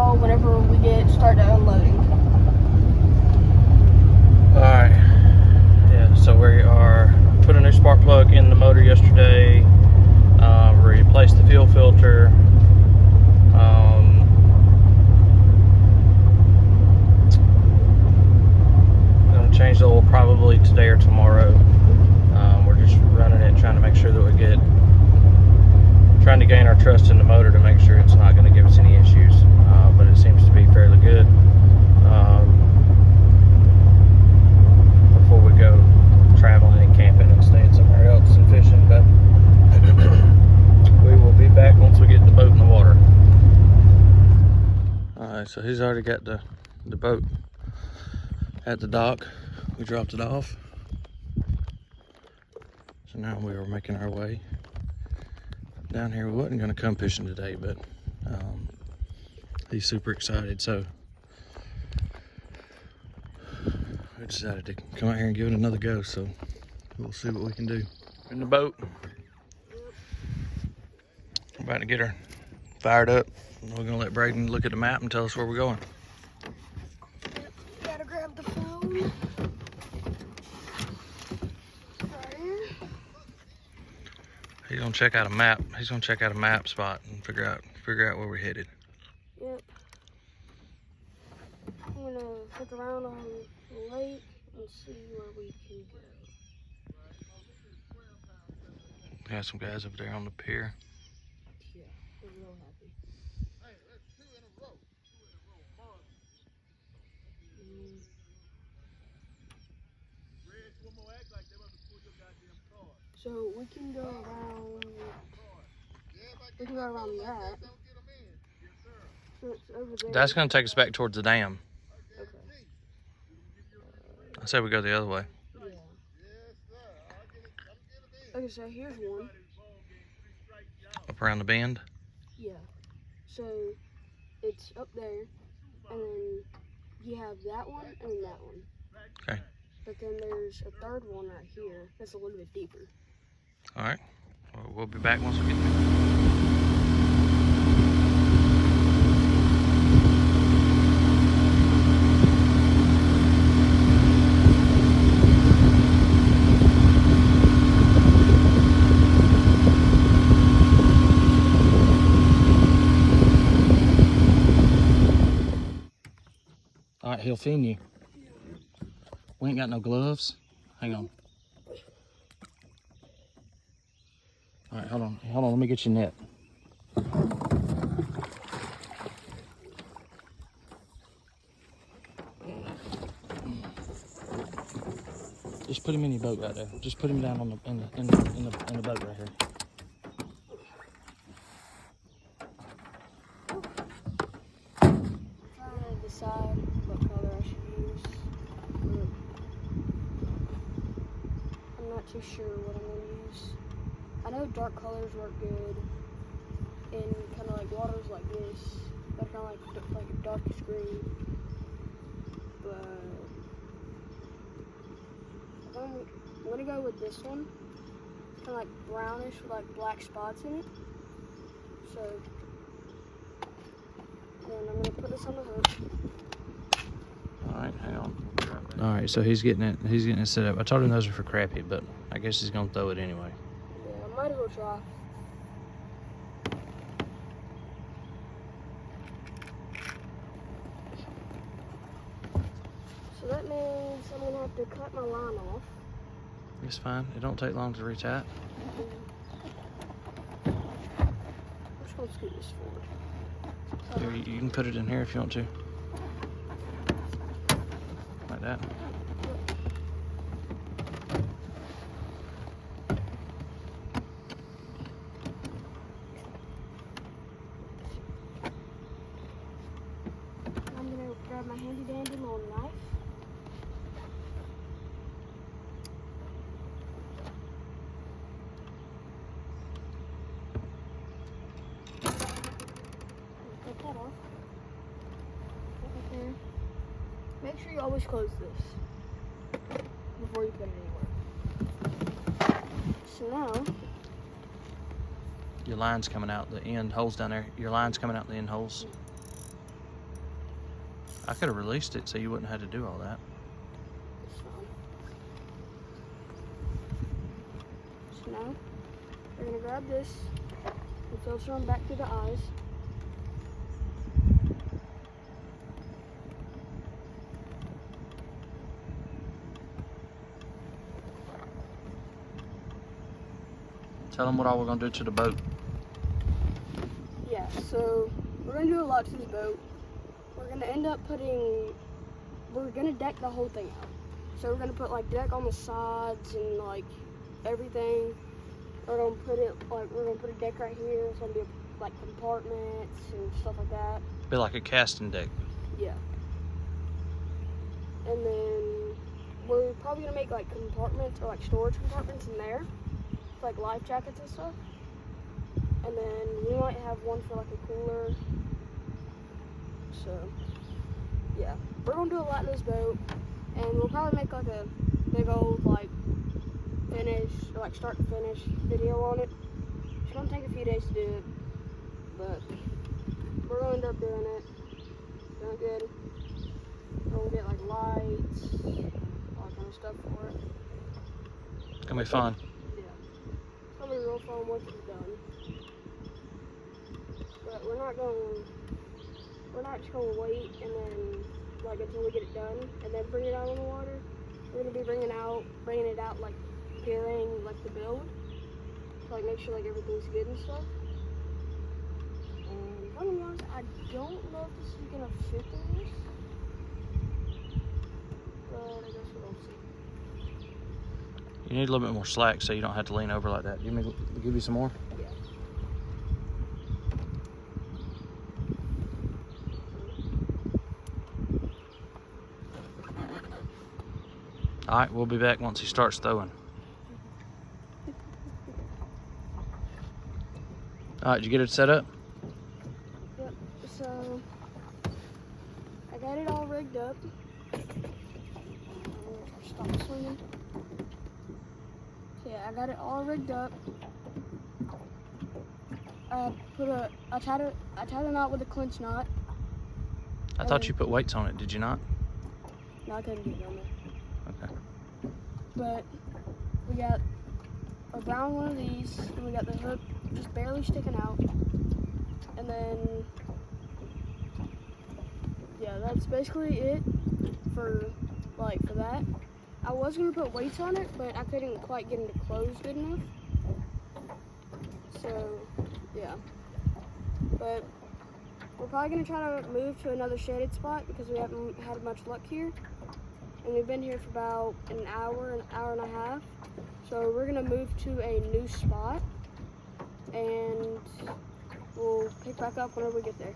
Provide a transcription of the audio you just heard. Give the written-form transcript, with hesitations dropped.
y'all whenever we start the unloading. Alright. Yeah, so we are put a new spark plug in the motor yesterday. Replaced the fuel filter. Gonna change the oil probably today or tomorrow. We're just running it, trying to make sure that trying to gain our trust in the motor to make sure it's not going to give us any issues. But it seems to be fairly good. Before we go traveling and camping and staying somewhere else and fishing, but we will be back once we get the boat in the water. Alright, so he's already got the boat at the dock. We dropped it off. So now we are making our way down here. We wasn't going to come fishing today, but he's super excited, so we decided to come out here and give it another go. So we'll see what we can do. In the boat. We're about to get her fired up. We're gonna let Braden look at the map and tell us where we're going. Gotta grab the phone. He's gonna check out a map. He's gonna check out a map spot and figure out where we're headed. Yep. I'm gonna look around on the lake and see where we can go. Got some guys up there on the pier. Yeah, we're real happy. So we can go around. We can go around that. So it's over there. That's gonna take us back towards the dam. Okay. I say we go the other way. Yeah. Okay, so here's one. Up around the bend. Yeah. So it's up there, and then you have that one and then that one. Okay. But then there's a third one right here that's a little bit deeper. All right. Well, we'll be back once we get there. All right, he'll fin you. We ain't got no gloves. Hang on. All right, hold on, let me get your net. Just put him in your boat right there. Just put him down on in the boat right here. Trying to decide what color I should use. I'm not too sure what I'm gonna use. I know dark colors work good in kind of like waters like this, but kind of like a darkest green. But I'm gonna go with this one, kind of like brownish with like black spots in it. So then I'm gonna put this on the hook. All right, hang on. All right, so he's getting it set up. I told him those are for crappie, but I guess he's gonna throw it anyway. Yeah, I might as well try. So that means I'm gonna have to cut my line off. It's fine. It don't take long to reach out. I'm just gonna scoot this forward. Here, you can put it in here if you want to. Like that. I'm gonna grab my handy dandy long knife. Cut that off. Right there. Make sure you always close this before you put it anywhere. So now, Your line's coming out the end holes down there. Your line's coming out the end holes. I could have released it so you wouldn't have had to do all that. It's fine. So now we're gonna grab this and filter them back to the eyes. Tell them what all we're gonna do to the boat. Yeah, so we're gonna do a lot to this boat. We're gonna end up we're gonna deck the whole thing out. So we're gonna put like deck on the sides and like everything. We're gonna put a deck right here. It's gonna be like compartments and stuff like that. Be like a casting deck. Yeah. And then we're probably gonna make like compartments or like storage compartments in there, for, like life jackets and stuff. And then we might have one for like a cooler. So yeah, we're gonna do a lot in this boat, and we'll probably make like a big old like finish or like start to finish video on it. It's gonna take a few days to do it, but we're gonna end up doing it. Doing good. We're gonna get like lights, all that kind of stuff for it. It's gonna be fun. Yeah, it's gonna be real fun once it's done. But we're not just gonna wait and then like until we get it done and then bring it out on the water. We're gonna be bringing it out like during like the build to like make sure like everything's good and stuff. And if I'm gonna be honest, I don't know if this is gonna fit in this, but I guess we'll see. You need a little bit more slack so you don't have to lean over like that. Give you some more? Yeah. All right, we'll be back once he starts throwing. All right, did you get it set up? Yep, so I got it all rigged up. Stop swinging. So yeah, I got it all rigged up. I tied a knot with a clinch knot. I thought you put weights on it, did you not? No, I couldn't get it on there. Okay. But we got a brown one of these, and we got the hook just barely sticking out. And then, yeah, that's basically it for that. I was gonna put weights on it, but I couldn't quite get them to close good enough. So, yeah. But we're probably gonna try to move to another shaded spot because we haven't had much luck here. And we've been here for about an hour and a half. So we're gonna move to a new spot and we'll pick back up whenever we get there.